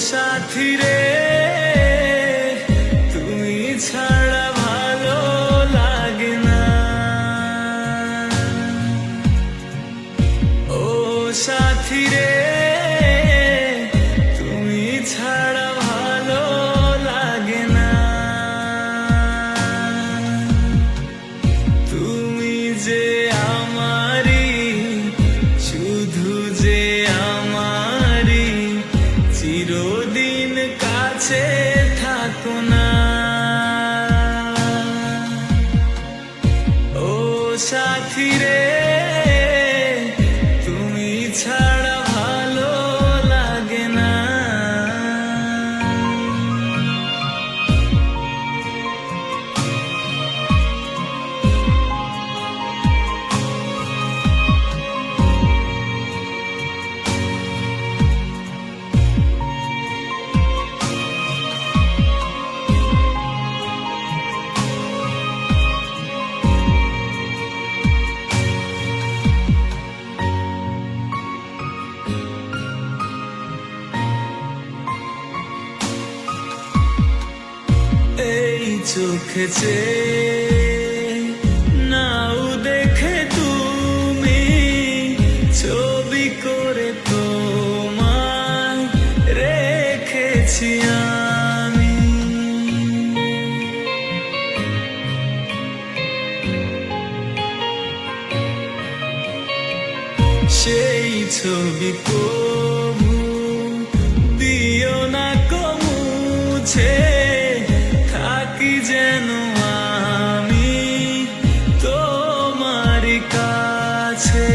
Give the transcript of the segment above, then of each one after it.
সাথী রে তুমি ছাড়া ভালো লাগে না। ও সাথী রে তুমি ছাড়া ভালো লাগে না। তুমি যে আমারই, শুধু যে আমারই, চিরদিন কাছে থাকো না। ও সাথী রে তুমি ছাড়া ভালো লাগে না। এই চোখে নাও দেখে তুমি, ছবি করে তোমায় রেখেছি আমি। সেই ছবি কবু দিও না কমুছে, থাকি যেন আমি তোমারই কাছে।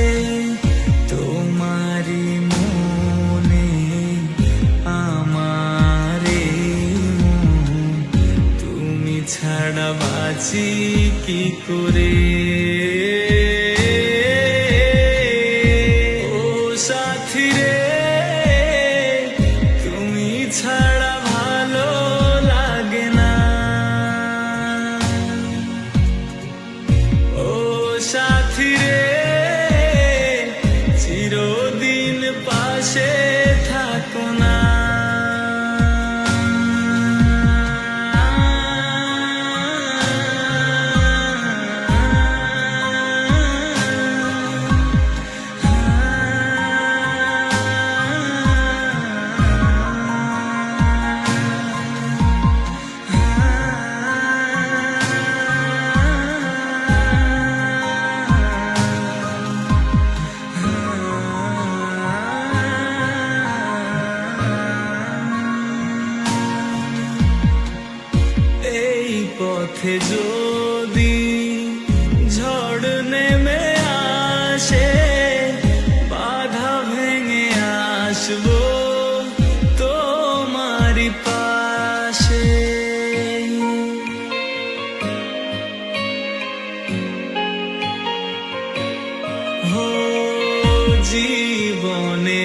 তোমারই মনে আমারে মন, তুমি ছাড়া বাঁচি কি করে। ও সাথী রে তুমি ছাড়া ভালো লাগে না। ও সাথী রে চিরদিন পাশে থাকো না। এই পথে যদি ঝড় নেমে আসে, বাধা ভেঙে আসবো তোমারই পাশে। হো জীবনে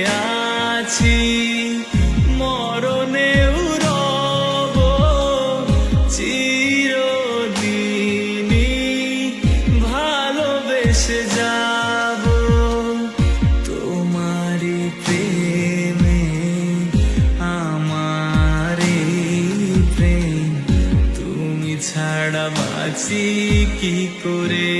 আছি, মরণেও রব, চিরদিনই ভালোবেসে যাব। তোমারই প্রেমে আমারই প্রেম, তুমি ছাড়া বাঁচি কি করে।